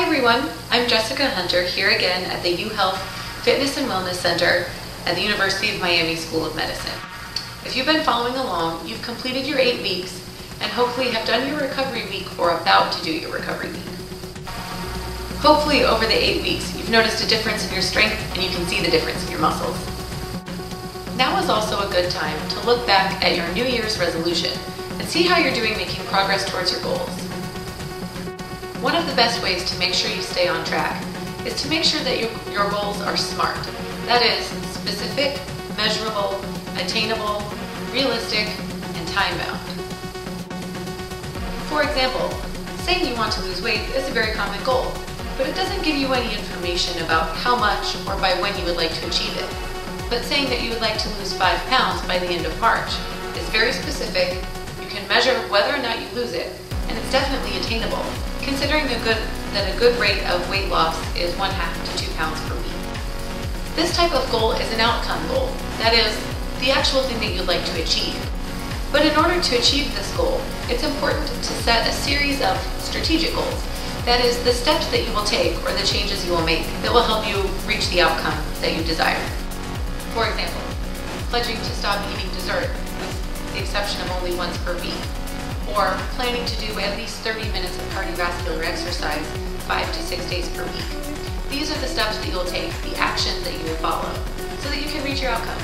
everyone, I'm Jessica Hunter here again at the UHealth Fitness and Wellness Center at the University of Miami School of Medicine. If you've been following along, you've completed your 8 weeks and hopefully have done your recovery week or about to do your recovery week. Hopefully over the 8 weeks, you've noticed a difference in your strength and you can see the difference in your muscles. Now is also a good time to look back at your New Year's resolution and see how you're doing making progress towards your goals. One of the best ways to make sure you stay on track is to make sure that your goals are SMART. That is, specific, measurable, attainable, realistic, and time-bound. For example, saying you want to lose weight is a very common goal, but it doesn't give you any information about how much or by when you would like to achieve it. But saying that you would like to lose 5 pounds by the end of March is very specific, you can measure whether or not you lose it, and it's definitely attainable, considering that a good rate of weight loss is 1/2 to 2 pounds per week. This type of goal is an outcome goal, that is, the actual thing that you'd like to achieve. But in order to achieve this goal, it's important to set a series of strategic goals, that is, the steps that you will take or the changes you will make that will help you reach the outcome that you desire. For example, pledging to stop eating dessert with the exception of only once per week, or planning to do at least 30 minutes of cardiovascular exercise 5 to 6 days per week. These are the steps that you'll take, the actions that you will follow, so that you can reach your outcome.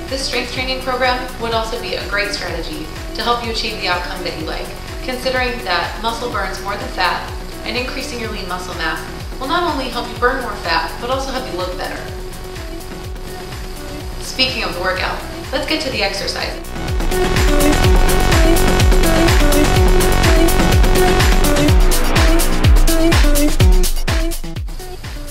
This strength training program would also be a great strategy to help you achieve the outcome that you like, considering that muscle burns more than fat, and increasing your lean muscle mass will not only help you burn more fat, but also help you look better. Speaking of the workout, let's get to the exercises.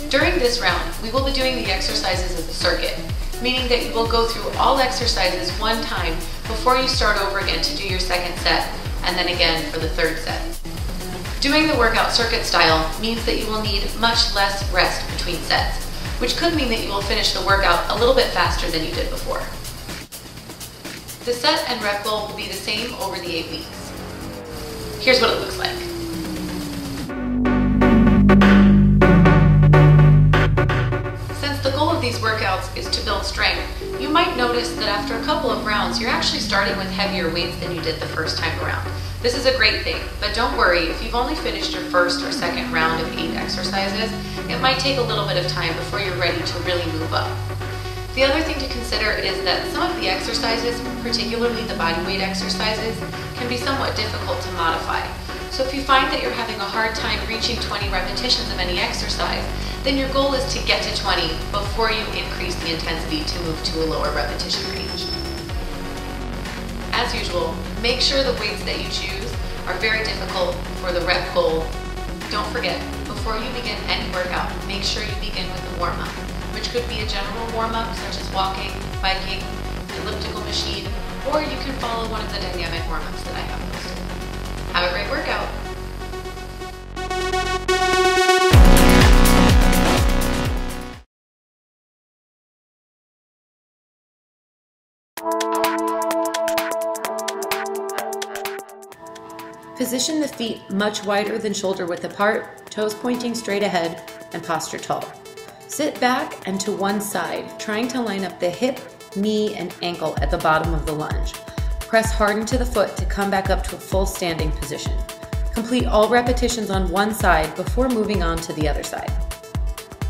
During this round, we will be doing the exercises as a circuit, meaning that you will go through all exercises one time before you start over again to do your second set, and then again for the third set. Doing the workout circuit style means that you will need much less rest between sets, which could mean that you will finish the workout a little bit faster than you did before. The set and rep goal will be the same over the 8 weeks. Here's what it looks like. Since the goal of these workouts is to build strength, you might notice that after a couple of rounds, you're actually starting with heavier weights than you did the first time around. This is a great thing, but don't worry, if you've only finished your first or second round of 8 exercises, it might take a little bit of time before you're ready to really move up. The other thing to consider is that some of the exercises, particularly the bodyweight exercises, can be somewhat difficult to modify. So if you find that you're having a hard time reaching 20 repetitions of any exercise, then your goal is to get to 20 before you increase the intensity to move to a lower repetition range. As usual, make sure the weights that you choose are very difficult for the rep goal. Don't forget, before you begin any workout, make sure you begin with a warm-up, which could be a general warm-up such as walking, biking, elliptical machine, or you can follow one of the dynamic warm-ups that I have posted. Have a great workout! Position the feet much wider than shoulder width apart, toes pointing straight ahead, and posture tall. Sit back and to one side, trying to line up the hip, knee, and ankle at the bottom of the lunge. Press hard into the foot to come back up to a full standing position. Complete all repetitions on one side before moving on to the other side.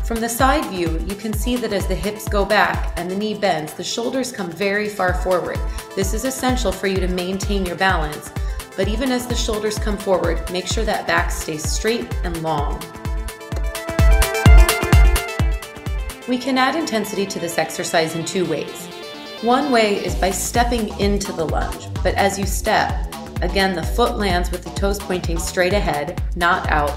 From the side view, you can see that as the hips go back and the knee bends, the shoulders come very far forward. This is essential for you to maintain your balance, but even as the shoulders come forward, make sure that back stays straight and long. We can add intensity to this exercise in 2 ways. One way is by stepping into the lunge, but as you step, again the foot lands with the toes pointing straight ahead, not out,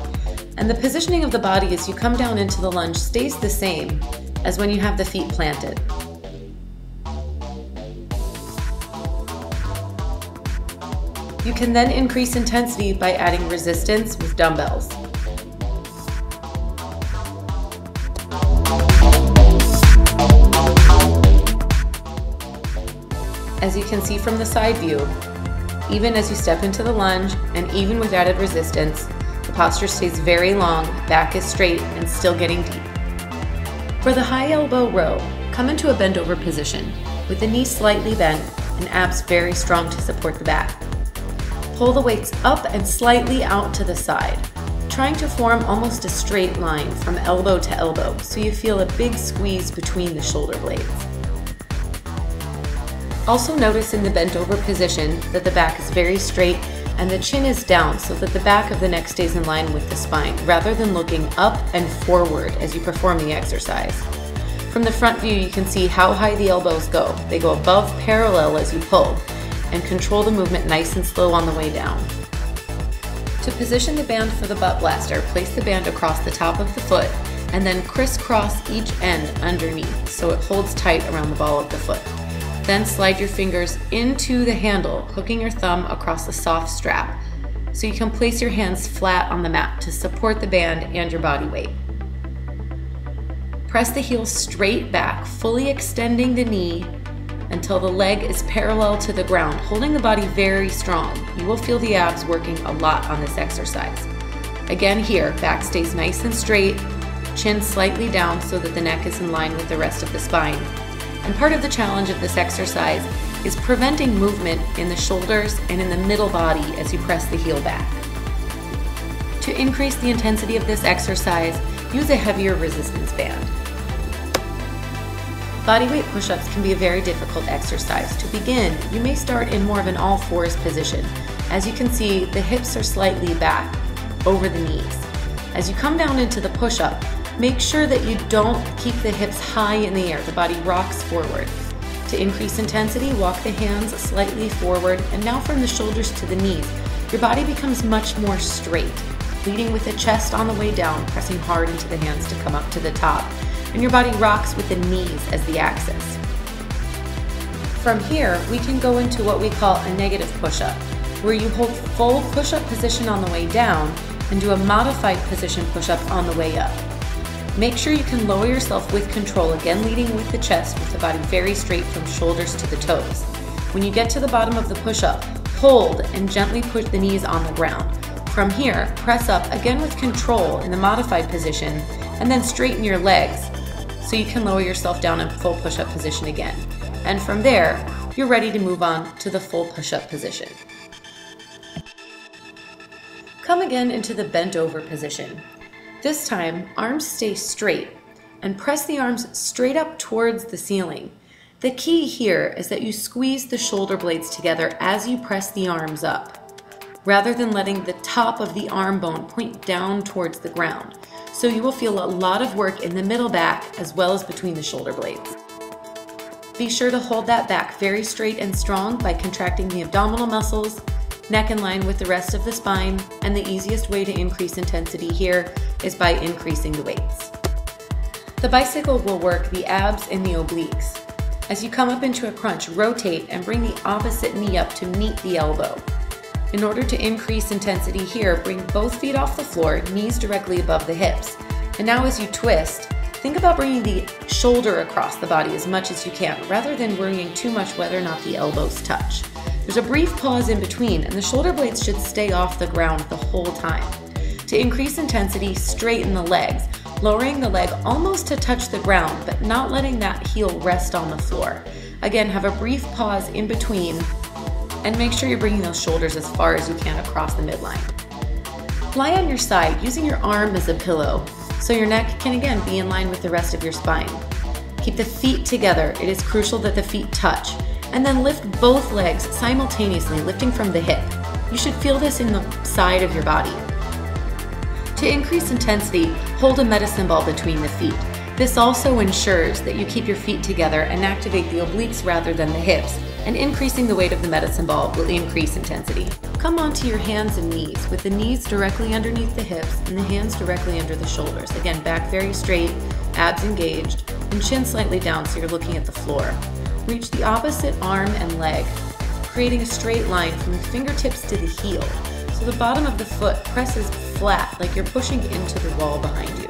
and the positioning of the body as you come down into the lunge stays the same as when you have the feet planted. You can then increase intensity by adding resistance with dumbbells. As you can see from the side view, even as you step into the lunge and even with added resistance, the posture stays very long, back is straight, and still getting deep. For the high elbow row, come into a bent over position with the knee slightly bent and abs very strong to support the back. Pull the weights up and slightly out to the side, trying to form almost a straight line from elbow to elbow so you feel a big squeeze between the shoulder blades. Also notice in the bent over position that the back is very straight and the chin is down so that the back of the neck stays in line with the spine rather than looking up and forward as you perform the exercise. From the front view, you can see how high the elbows go. They go above parallel as you pull, and control the movement nice and slow on the way down. To position the band for the butt blaster, place the band across the top of the foot and then crisscross each end underneath so it holds tight around the ball of the foot. Then slide your fingers into the handle, hooking your thumb across the soft strap so you can place your hands flat on the mat to support the band and your body weight. Press the heel straight back, fully extending the knee until the leg is parallel to the ground, holding the body very strong. You will feel the abs working a lot on this exercise. Again here, back stays nice and straight, chin slightly down so that the neck is in line with the rest of the spine. And part of the challenge of this exercise is preventing movement in the shoulders and in the middle body as you press the heel back. To increase the intensity of this exercise, use a heavier resistance band. Bodyweight push-ups can be a very difficult exercise. To begin, you may start in more of an all-fours position. As you can see, the hips are slightly back, over the knees. As you come down into the push-up, make sure that you don't keep the hips high in the air. The body rocks forward. To increase intensity, walk the hands slightly forward, and now from the shoulders to the knees, your body becomes much more straight, leading with the chest on the way down, pressing hard into the hands to come up to the top, and your body rocks with the knees as the axis. From here, we can go into what we call a negative push-up, where you hold full push-up position on the way down and do a modified position push-up on the way up. Make sure you can lower yourself with control, again leading with the chest with the body very straight from shoulders to the toes. When you get to the bottom of the push-up, hold and gently push the knees on the ground. From here, press up again with control in the modified position and then straighten your legs so you can lower yourself down in full push-up position again. And from there, you're ready to move on to the full push-up position. Come again into the bent over position. This time, arms stay straight and press the arms straight up towards the ceiling. The key here is that you squeeze the shoulder blades together as you press the arms up, rather than letting the top of the arm bone point down towards the ground. So you will feel a lot of work in the middle back as well as between the shoulder blades. Be sure to hold that back very straight and strong by contracting the abdominal muscles, neck in line with the rest of the spine, and the easiest way to increase intensity here is by increasing the weights. The bicycle will work the abs and the obliques. As you come up into a crunch, rotate and bring the opposite knee up to meet the elbow. In order to increase intensity here, bring both feet off the floor, knees directly above the hips. And now as you twist, think about bringing the shoulder across the body as much as you can, rather than worrying too much whether or not the elbows touch. There's a brief pause in between, and the shoulder blades should stay off the ground the whole time. To increase intensity, straighten the legs, lowering the leg almost to touch the ground, but not letting that heel rest on the floor. Again, have a brief pause in between, and make sure you're bringing those shoulders as far as you can across the midline. Lie on your side, using your arm as a pillow, so your neck can again be in line with the rest of your spine. Keep the feet together. It is crucial that the feet touch. And then lift both legs simultaneously, lifting from the hip. You should feel this in the side of your body. To increase intensity, hold a medicine ball between the feet. This also ensures that you keep your feet together and activate the obliques rather than the hips, and increasing the weight of the medicine ball will increase intensity. Come onto your hands and knees, with the knees directly underneath the hips and the hands directly under the shoulders. Again, back very straight, abs engaged, and chin slightly down so you're looking at the floor. Reach the opposite arm and leg, creating a straight line from the fingertips to the heel, so the bottom of the foot presses flat like you're pushing into the wall behind you.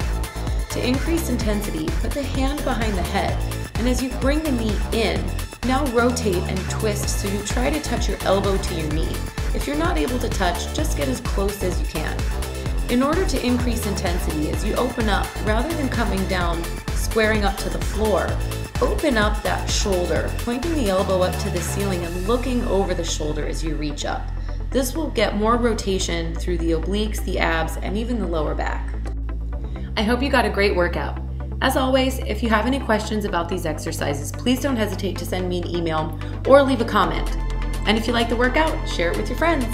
To increase intensity, put the hand behind the head, and as you bring the knee in, now rotate and twist so you try to touch your elbow to your knee. If you're not able to touch, just get as close as you can. In order to increase intensity, as you open up, rather than coming down, squaring up to the floor, open up that shoulder, pointing the elbow up to the ceiling and looking over the shoulder as you reach up. This will get more rotation through the obliques, the abs, and even the lower back. I hope you got a great workout. As always, if you have any questions about these exercises, please don't hesitate to send me an email or leave a comment. And if you like the workout, share it with your friends.